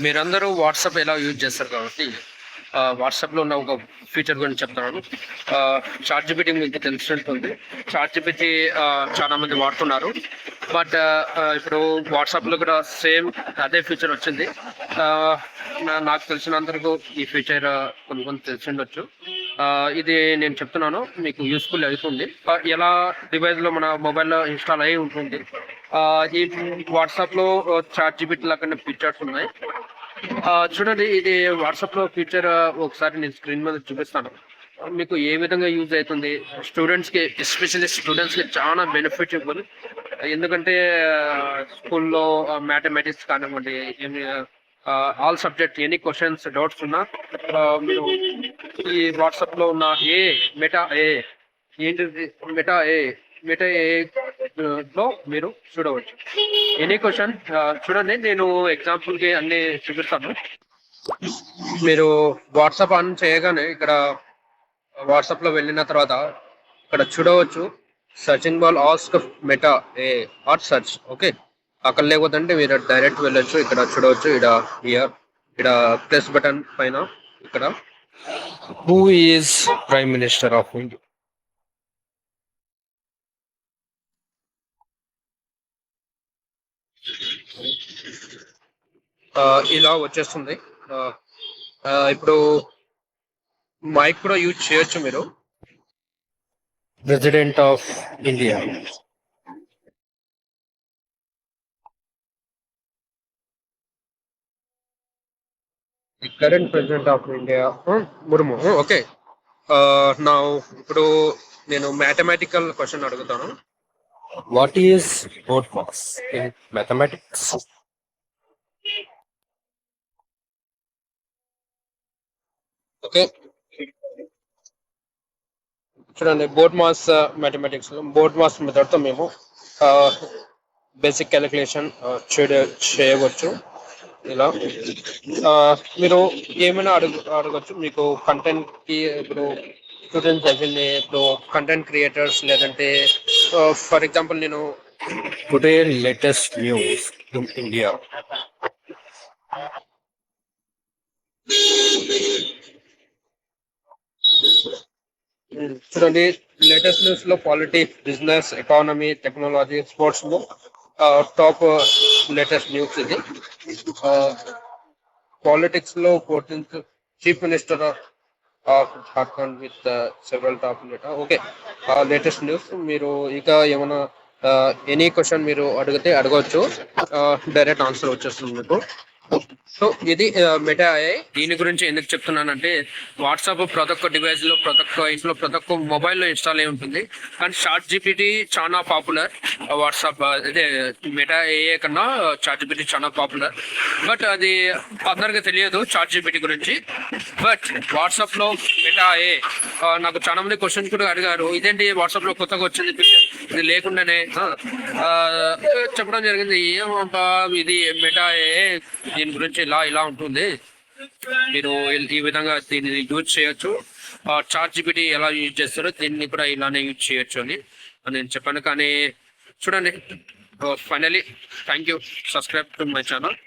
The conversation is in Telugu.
మీరందరూ వాట్సాప్ ఎలా యూజ్ చేస్తారు కాబట్టి వాట్సాప్లో ఉన్న ఒక ఫీచర్ గురించి చెప్తున్నాను. చాట్ జీపీటీ మీకు తెలిసినట్టుంది. చాట్ జీపీటీ చాలా మంది వాడుతున్నారు. బట్ ఇప్పుడు వాట్సాప్లో కూడా సేమ్ అదే ఫీచర్ వచ్చింది. నాకు తెలిసినంతవరకు ఈ ఫీచర్ కొన్ని తెలిసిండొచ్చు. ఇది నేను చెప్తున్నాను, మీకు యూస్ఫుల్ అవుతుంది. ఎలా డివైస్లో మన మొబైల్లో ఇన్స్టాల్ అయి ఉంటుంది. ఈ వాట్సాప్లో చాట్ జీపీటీ లాగా ఫీచర్స్ ఉన్నాయి. చూడండి, ఇది వాట్సాప్లో ఫీచర్ ఒకసారి నేను స్క్రీన్ మీద చూపిస్తాను. మీకు ఏ విధంగా యూజ్ అవుతుంది. స్టూడెంట్స్కి, ఎస్పెషల్లీ స్టూడెంట్స్కి చాలా బెనిఫిటబుల్. ఎందుకంటే స్కూల్లో మ్యాథమెటిక్స్ కానివ్వండి, all subject any questions doubts ఉన్నా మీరు ఈ వాట్సాప్లో ఉన్న మెటా ఏంటిది మెటా లో మీరు చూడవచ్చు. ఎనీ క్వశ్చన్ చూడండి, నేను ఎగ్జాంపుల్కి అన్ని చూపిస్తాను. మీరు వాట్సాప్ ఆన్ చేయగానే ఇక్కడ వాట్సాప్లో వెళ్ళిన తర్వాత ఇక్కడ చూడవచ్చు searching ball ask Meta or search. Okay, అక్కడ లేకపోతే మీరు డైరెక్ట్ వెళ్ళొచ్చు. ఇక్కడ చూడవచ్చు, ఇక్కడ ప్లస్ బటన్ పైన ఇక్కడ who is prime minister of India, ఇలా వచ్చేస్తుంది. ఇప్పుడు మైక్ కూడా యూజ్ చేయొచ్చు మీరు. President of India, current president of India Murmu. Okay, నా ఇప్పుడు నేను మ్యాథమెటికల్ క్వశ్చన్ అడుగుతాను. What is boat mass in mathematics? Okay, చూడండి, బోట్ మాస్ మ్యాథమెటిక్స్ లో బోట్ మాస్ మెథడ్తో మేము బేసిక్ క్యాలిక్యులేషన్ చేయవచ్చు. ఇలా మీరు ఏమైనా అడగచ్చు. మీకు కంటెంట్ కి ఇప్పుడు స్టూడెంట్స్ అయిపోయింది, ఇప్పుడు కంటెంట్ క్రియేటర్స్, లేదంటే ఫర్ ఎగ్జాంపుల్ నేను today latest news in India. చూడండి, లేటెస్ట్ న్యూస్ లో politics, business, economy, technology, sports లో టాప్ లేటెస్ట్ న్యూస్ ఇది. పాలిటిక్స్ లో 14th chief minister of Jharkhand with several top data. Okay, latest news. మీరు ఇంకా ఏమైనా ఎనీ క్వశ్చన్ మీరు అడగవచ్చు, డైరెక్ట్ ఆన్సర్ వచ్చేస్తుంది మీకు. సో ఇది మెటా AI. దీని గురించి ఎందుకు చెప్తున్నానంటే వాట్సాప్ ప్రతి ఒక్క డివైస్ లో, ప్రతి ఒక్క ఇంట్లో, ప్రతి ఒక్క మొబైల్లో ఇన్స్టాల్ అయి ఉంటుంది. కానీ చాట్ జీపీటీ చాలా పాపులర్. వాట్సాప్ అదే మెటా AI కన్నా చాట్ జీపీటీ చాలా పాపులర్. బట్ అది అందరికీ తెలియదు చాట్ జీపీటీ గురించి. బట్ వాట్సాప్ లో మెటా AI నాకు చాలా మంది క్వశ్చన్స్ కూడా అడిగారు, ఇదేంటి వాట్సాప్ లో కొత్తగా వచ్చింది, ఇది లేకుండానే చెప్పడం జరిగింది. ఏమంటా ఇది మెటా AI, దీని గురించి ఇలా ఉంటుంది, మీరు ఈ విధంగా దీన్ని యూజ్ చేయొచ్చు. చాట్ జీపీటీ ఎలా యూజ్ చేస్తారో దీన్ని కూడా ఇలానే యూజ్ చేయొచ్చు అని నేను చెప్పాను. కానీ చూడండి, finally thank you, subscribe to my channel.